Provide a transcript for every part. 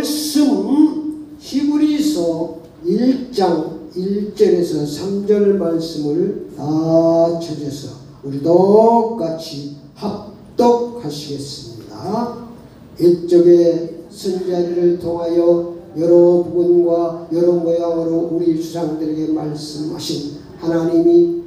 말씀 히브리서 1장 1절에서 3절 말씀을 다 찾아서 우리도 같이 합독하시겠습니다. 이쪽에 선자리를 통하여 여러 부분과 여러 모양으로 우리 주상들에게 말씀하신 하나님이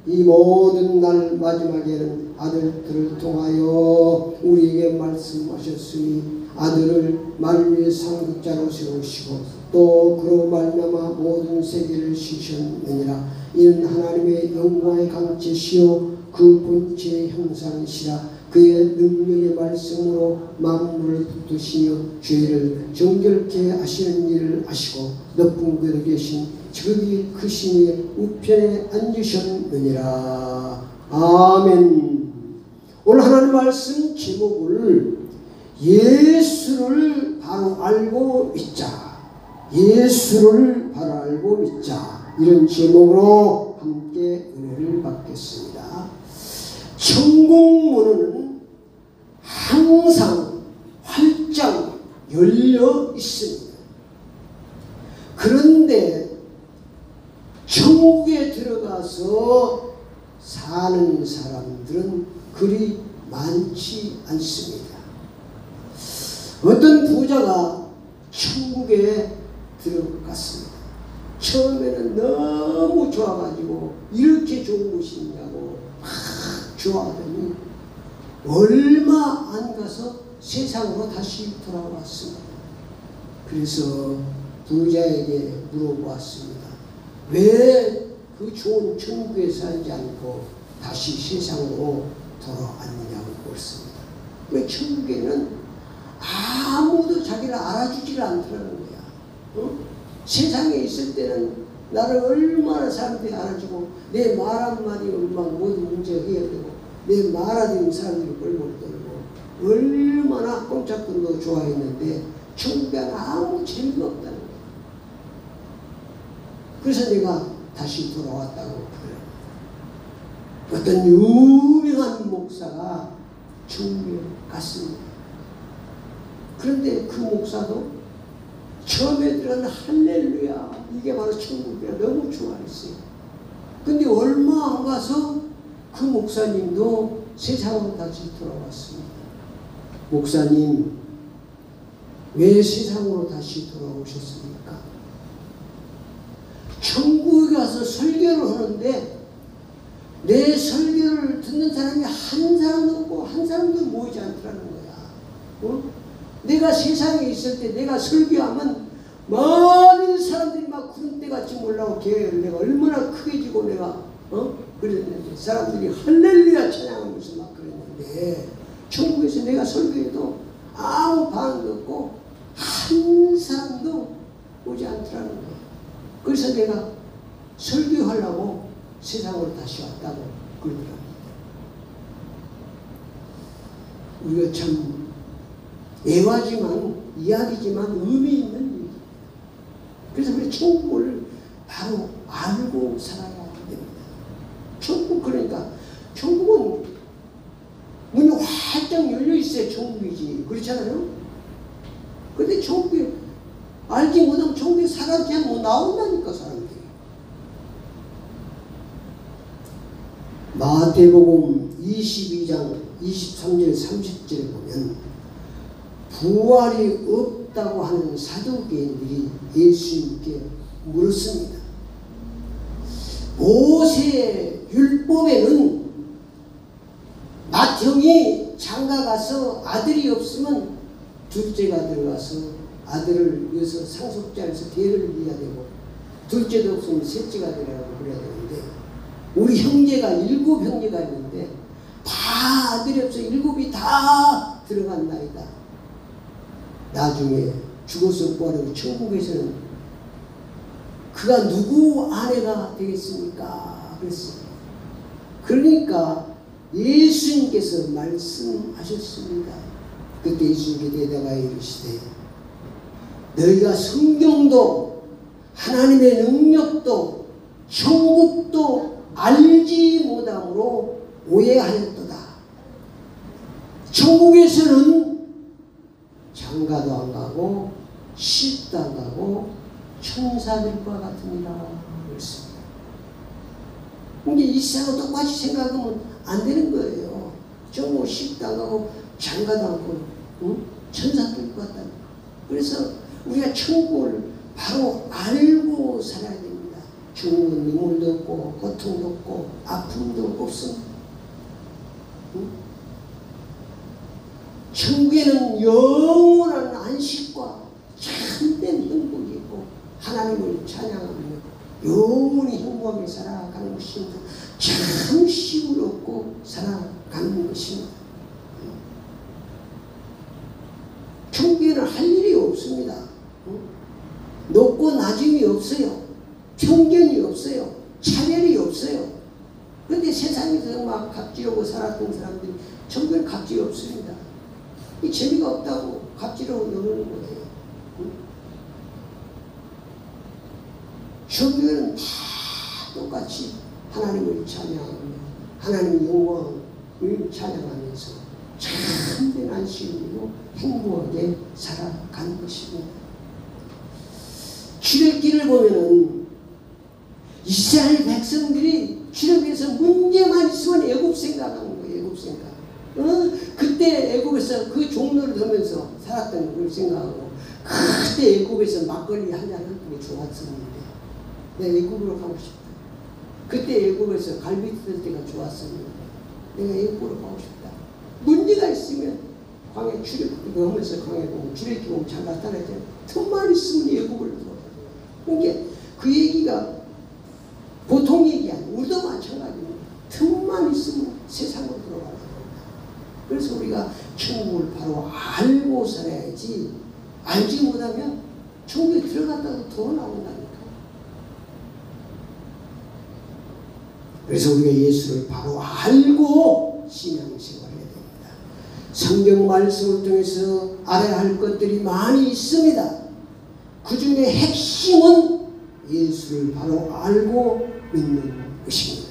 이 모든 날 마지막에는 아들들을 통하여 우리에게 말씀하셨으니 아들을 만유의 상급자로 세우시고 또 그로 말미암아 모든 세계를 지으셨느니라. 이는 하나님의 영광의 강체시요 그 본체의 형상이시라. 그의 능력의 말씀으로 만물을 붙드시며 죄를 정결케 하시는 일을 하시고 높은 곳에 계신 저기 그 신의 우편에 앉으셨느니라. 아멘. 오늘 하나님 말씀 제목을 예수를 바로 알고 믿자, 예수를 바로 알고 믿자, 이런 제목으로 함께 은혜를 받겠습니다. 천국 문은 항상 활짝 열려 있습니다. 그런데 천국에 들어가서 사는 사람들은 그리 많지 않습니다. 어떤 부자가 천국에 들어갔습니다. 처음에는 너무 좋아가지고 이렇게 좋은 곳이 있냐고 막 좋아하더니 얼마 안 가서 세상으로 다시 돌아왔습니다. 그래서 부자에게 물어보았습니다. 왜 그 좋은 천국에 살지 않고 다시 세상으로 돌아왔느냐고 물었습니다. 왜 천국에는 아무도 자기를 알아주지를 않더라는 거야. 세상에 있을 때는 나를 얼마나 사람들이 알아주고 내 말 한마디 얼마나 모든 문제가 해결되고 내 말 한마디 사람들이 뻘뻘 떨고 얼마나 꼼짝도 좋아했는데 천국에는 아무 재미가 없다는 거야. 그래서 내가 다시 돌아왔다고 그래요. 어떤 유명한 목사가 천국에 갔습니다. 그런데 그 목사도 처음에 들은 할렐루야 이게 바로 천국이야 너무 좋아했어요. 근데 얼마 안 가서 그 목사님도 세상으로 다시 돌아왔습니다. 목사님 왜 세상으로 다시 돌아오셨습니까? 천국에 가서 설교를 하는데 내 설교를 듣는 사람이 한 사람도 없고 한 사람도 모이지 않더라는 거야. 내가 세상에 있을 때 내가 설교하면 많은 사람들이 막 구름대같이 올라오고 내가 얼마나 크게 지고 내가 그랬는데 사람들이 할렐루야 찬양하면서 막 그랬는데 천국에서 내가 설교해도 아무 반응도 없고 한 사람도 오지 않더라는 거야. 그래서 내가 설교하려고 세상으로 다시 왔다고 그러더랍니다. 우리가 참 애화지만 이야기지만 의미 있는 일. 그래서 우리 천국을 바로 알고 살아야 됩니다. 천국 그러니까 천국은 문이 활짝 열려 있어야 천국이지. 그렇잖아요. 그런데 천국에 알지 못하면 천국에 살아도 그냥 못 나온다니까 사람들이. 마태복음 22장 23절 30절에 보면 부활이 없다고 하는 사두개인들이 예수님께 물었습니다. 모세 율법에는 맏형이 장가가서 아들이 없으면 둘째가 들어가서 아들을 위해서 상속자에서 대를 이어야 되고 둘째도 없으면 셋째가 되라고 그래야 되는데 우리 형제가 7형제가 있는데 다 아들이 없어 7이 다 들어간다니까. 나중에 죽어서 구하는 천국에서는 그가 누구 아내가 되겠습니까? 그랬어요. 그러니까 예수님께서 말씀하셨습니다. 그때 예수님께 대답하여 이르시되 너희가 성경도 하나님의 능력도 천국도 알지 못함으로 오해하였도다. 천국에서는 장가도 안 가고 시집도 안 가고 천사들과 같으니라 그랬습니다. 근데 이사하고 똑같이 생각하면 안 되는 거예요. 저 시집도 안 가고 장가도 안 가고 천사들과 같다. 그래서 우리가 천국을 바로 알고 살아야 됩니다. 죽는 눈물도 없고 고통도 없고 아픔도 없습니다. 천국에는 영원한 안식과 참된 행복이 있고 하나님을 찬양하며 영원히 행복하게 살아가는 것입니다. 참 시을 얻고 살아가는 것입니다. 천국에는 할 일이 없습니다. 높고 낮음이 없어요. 편견이 없어요. 차별이 없어요. 그런데 세상에서 막 갑질하고 살았던 사람들이 천국에는 갑질이 없습니다. 이 재미가 없다고 갑질하고 노는 거예요. 천국에는 다 똑같이 하나님을 찬양하며 하나님 영광을 찬양하면서 참된 안식으로 행복하게 살아가는 것입니다. 출애굽기를 보면은 이스라엘 백성들이 출애굽에서 문제만 있으면 애굽 생각하는 거예요. 애굽 생각. 그때 애굽에서 그 종로를 하면서 살았던 걸 생각하고 그때 애굽에서 막걸리 한잔 하는 게 좋았었는데 내가 애굽으로 가고 싶다. 그때 애굽에서 갈비 뜯을 때가 좋았었는데 내가 애굽으로 가고 싶다. 문제가 있으면 광해 출애굽기 하면서 광해 보면 출애굽기 보면 잘 나타나잖아요. 틈만 있으면 애굽을 들어가요. 그러니까 그 얘기가 보통 얘기 아니에요. 우리도 마찬가지입니다. 틈만 있으면 세상으로 들어가는 겁니다. 그래서 우리가 천국을 바로 알고 살아야지 알지 못하면 천국에 들어갔다고 더 나온다니까. 그래서 우리가 예수를 바로 알고 신앙생활을 해야 됩니다. 성경 말씀을 통해서 알아야 할 것들이 많이 있습니다. 그 중에 핵심은 예수를 바로 알고 믿는 것입니다.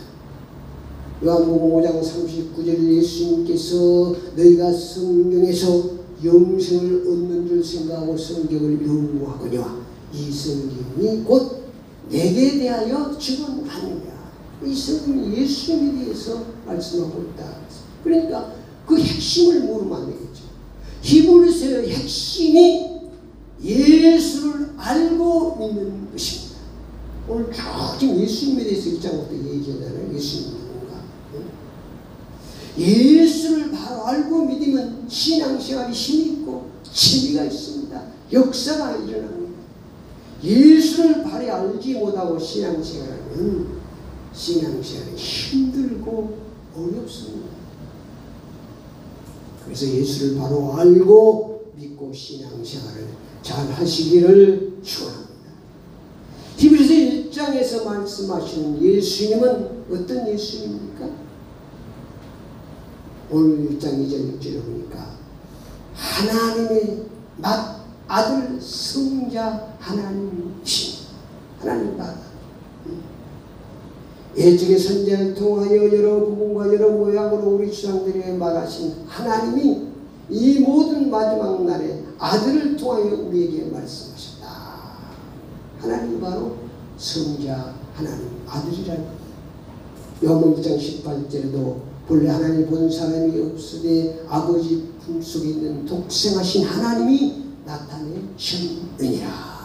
요한복음 5장 39절 예수님께서 너희가 성경에서 영생을 얻는 줄 생각하고 성경을 연구하거니와 이 성경이 곧 내게 대하여 증언하느냐. 이 성경이 예수님에 대해서 말씀하고 있다. 그러니까 그 핵심을 모르면 안 되겠죠. 히브리서의 핵심이 예수를 알고 믿는 것입니다. 오늘 쭉 지금 예수님에 대해서 1장부터 얘기하잖아요. 예수님이 누군가. 예수를 바로 알고 믿으면 신앙생활이 힘이 있고 재미가 있습니다. 역사가 일어납니다. 예수를 바로 알지 못하고 신앙생활하면 신앙생활이 힘들고 어렵습니다. 그래서 예수를 바로 알고 믿고 신앙생활을 잘 하시기를 축원합니다. 히브리서 1장에서 말씀하시는 예수님은 어떤 예수님입니까? 오늘 1장 2절 6절에 보니까 하나님의 아들 성자 하나님이십니다. 하나님 나라. 예적의 선지자를 통하여 여러 부분과 여러 모양으로 우리 주상들에게 말하신 하나님이 이 모든 마지막 날에 아들을 통하여 우리에게 말씀하셨다. 하나님 바로 성자 하나님 아들이라는 겁니다. 요한복음 1장 18절에도 본래 하나님 본 사람이 없으되 아버지 품속에 있는 독생하신 하나님이 나타내셨느니라.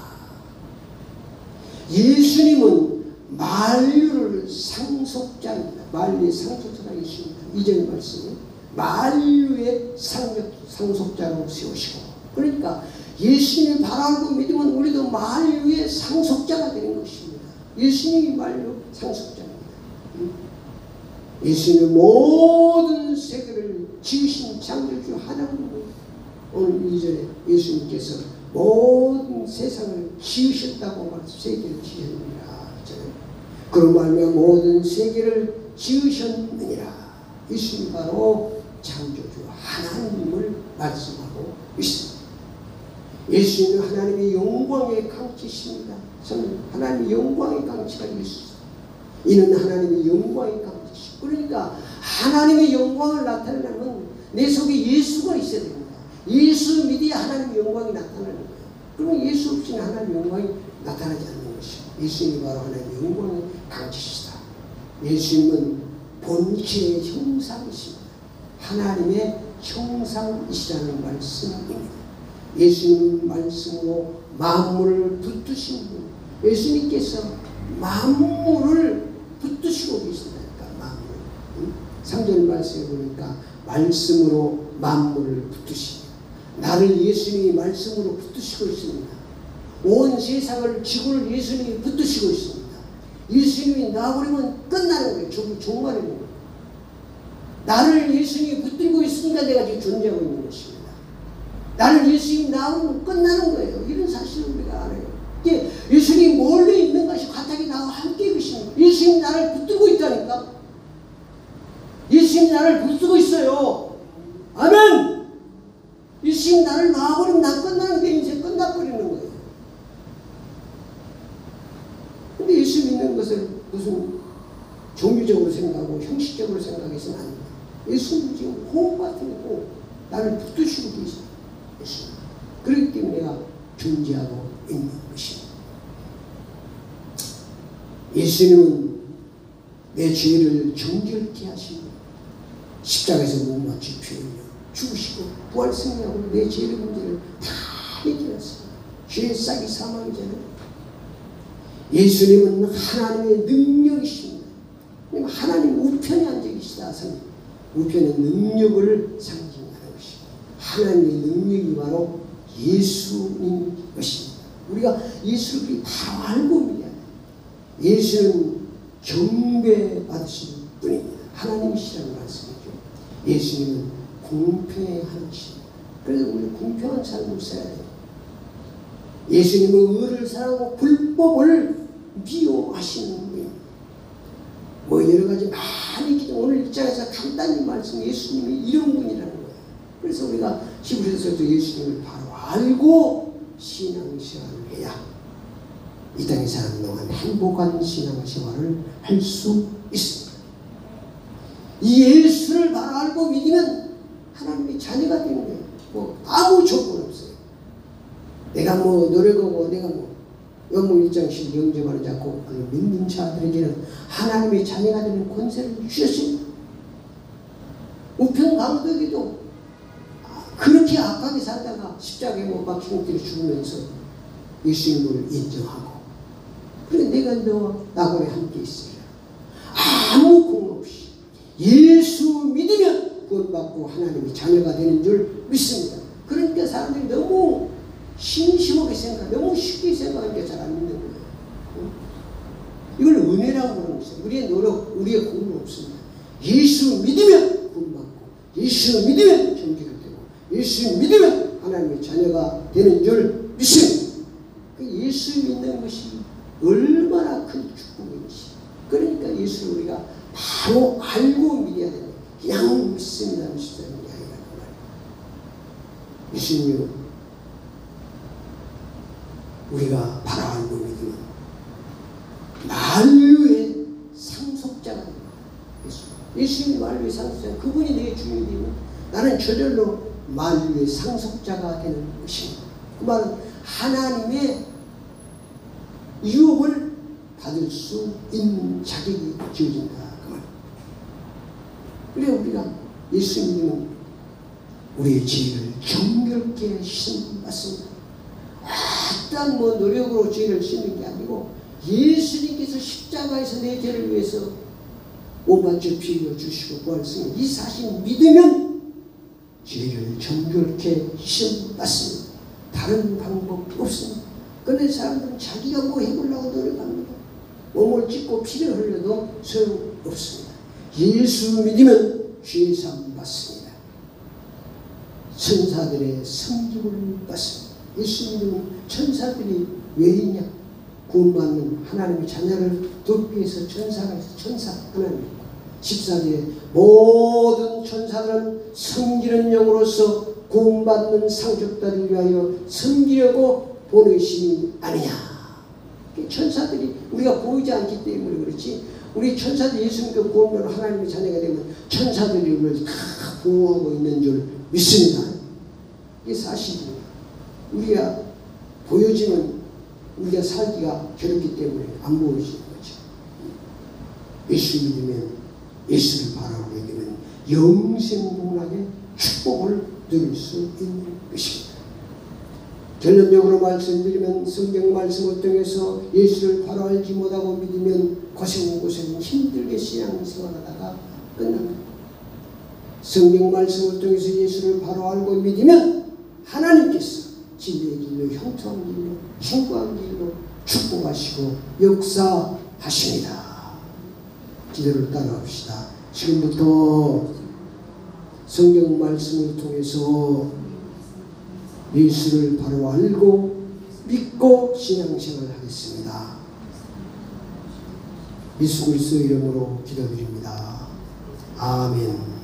예수님은 만유를 상속자입니다. 만유의 상속자가 예수입니다. 이전 말씀에 만유의 상속자로 세우시고, 그러니까 예수님을 바로 알고 믿으면 우리도 만유의 상속자가 되는 것입니다. 예수님이 만유 상속자입니다. 예수님의 모든 세계를 지으신 창조주 하나님을 오늘 2절에 예수님께서 모든 세상을 지으셨다고 말해서 세계를 지으셨느니라. 그런 말미암아 모든 세계를 지으셨느니라. 예수님 바로 창조주 하나님을 말씀하고 있습니다. 예수님은 하나님의 영광의 강치십니다. 하나님의 영광의 강치가 예수입니다. 이는 하나님의 영광의 강치십니다. 그러니까 하나님의 영광을 나타내려면 내 속에 예수가 있어야 됩니다. 예수 믿어야 하나님의 영광이 나타나는 거예요. 그러면 예수 없이는 하나님의 영광이 나타나지 않는 것이요. 예수님이 바로 하나님의 영광의 강지시다. 예수님은 본체의 형상이십니다. 하나님의 형상이시라는 말씀입니다. 예수님은 말씀으로 만물을 붙드신 분. 예수님께서 만물을 붙드시고 계신다니까. 만물. 3절 말씀에 보니까 말씀으로 만물을 붙드시며, 나를 예수님이 말씀으로 붙드시고 있습니다. 온 세상을, 지구를 예수님이 붙드시고 있습니다. 예수님이 나와버리면 끝나는 거예요. 종말이 거예요. 나를 예수님이 붙들고 있으니까 내가 지금 존재하고 있는 것입니다. 나를 예수님이 나오면 끝나는 거예요. 이런 사실을 우리가 알아요. 예수님이 멀리 있는 것이 같하게 나와 함께 계십니다. 예수님이 나를 붙들고 있다니까. 예수님이 나를 붙들고 있어요. 아멘! 예수님이 나를 놔버리면 난 끝나는 게 인생 끝나버리는 거예요. 근데 예수 믿는 것을 무슨 종교적으로 생각하고 형식적으로 생각해서는 안 돼요. 예수님은 지금 호흡 같은 거고 나를 붙드시고 계세요. 예수님. 그렇기 때문에 내가 존재하고 있는 것입니다. 예수님은 내 죄를 정결케 하시고 십자가에서 못 맞춰 피우며 죽으시고 부활 승리하고 내 죄의 문제를 다 해결했어요. 죄의 싹이 사망이잖아요. 예수님은 하나님의 능력이십니다. 하나님 우편에 앉아 계시다. 우편의 능력을 상징하는 것입니다. 하나님의 능력이 바로 예수님 것입니다. 우리가 예수를 바로 알고 믿어야 돼요. 예수는 경배받으신 분입니다. 하나님이시라는 말씀이죠. 예수님은 공평한 하나님이십니다. 그래서 우리 공평한 삶을 살아야 돼요. 예수님은 의를 사랑하고 불법을 미워하시는 분입니다. 뭐 여러 가지 많이 있기 때문에 오늘 입장에서 간단히 말씀, 예수님이 이런 분이라는 거예요. 그래서 우리가 히브리서에서도 예수님을 바로 알고 신앙생활을 해야 이 땅에 사는 동안 행복한 신앙생활을 할 수 있습니다. 이 예수를 바로 알고 믿으면 하나님의 자녀가 되는 거예요. 뭐 아무 조건 없어요. 내가 뭐 노력하고 내가 뭐 영문 1장씩 영접하지 않고 그 믿는 자들에게는 하나님의 자녀가 되는 권세를 주셨습니다. 우편 강도에게도 그렇게 악하게 살다가 십자가에 못 박힌 때에 죽으면서 예수님을 인정하고, 그래 내가 너와 나고에 함께 있으리라. 아무 공 없이 예수 믿으면 구원받고 하나님의 자녀가 되는 줄 믿습니다. 그러니까 사람들이 너무 심심하게 생각, 너무 쉽게 생각하니까 잘 안 믿는 거예요. 이걸 은혜라고 부르는 것이에요. 우리의 노력, 우리의 공부 없습니다. 예수 믿으면 구원받고, 예수 믿으면 정결이 되고, 예수 믿으면 하나님의 자녀가 되는 줄 믿습니다. 그 예수 믿는 것이 얼마나 큰 축복인지. 그러니까 예수를 우리가 바로 알고 믿어야 됩니다. 그냥 믿습니다, 믿습니다. 예수님은 우리가 바로 알고 믿으면 만유의 상속자가 됩니다. 예수님이 만유의 상속자, 그분이 내 주인이 되면 나는 저절로 만유의 상속자가 되는 것입니다. 그 말은 하나님의 유업을 받을 수 있는 자격이 주어진다. 그 말. 그래 우리가 예수 믿으면 우리의 죄를 정결케 씻음받습니다. 일단 뭐 노력으로 죄를 씻는 게 아니고 예수님께서 십자가에서 내 죄를 위해서 몸만 피워 주시고 부활승 이 사실 믿으면 죄를 정결케 씻음받습니다. 다른 방법 없습니다. 그런데 사람들은 자기가 뭐 해보려고 노력합니다. 몸을 찢고 피를 흘려도 소용없습니다. 예수 믿으면 죄사함 받습니다. 천사들의 성직을 받습니다. 예수 믿으면 천사들이 왜 있냐? 구원받는 하나님의 자녀를 돕기 위해서 천사가 있어. 천사 하나님. 14절에 모든 천사들은 섬기는 영으로서 구원받는 상속자들을 위하여 섬기려고 보내심이 아니냐. 천사들이 우리가 보이지 않기 때문에 그렇지, 우리 천사들이 예수 믿고 구원받는 하나님의 자녀가 되면 천사들이 우리를 다 보호하고 있는 줄 믿습니다. 이게 사실입니다. 우리가 보여지면 우리가 살기가 괴롭기 때문에 안 보여지는 거죠. 예수 믿으면, 예수를 바라보게 되면 영생복락의 축복을 누릴 수 있는 것입니다. 결론적으로 말씀드리면 성경 말씀을 통해서 예수를 바로 알지 못하고 믿으면 고생고생 힘들게 신앙생활하다가 끝납니다. 성경 말씀을 통해서 예수를 바로 알고 믿으면 하나님께서 진리의 길로, 형통한 길로, 충고한 길로 축복하시고 역사하십니다. 기도를 따라합시다. 지금부터 성경 말씀을 통해서 예수를 바로 알고 믿고 신앙생활을 하겠습니다. 예수 그리스도 이름으로 기도드립니다. 아멘.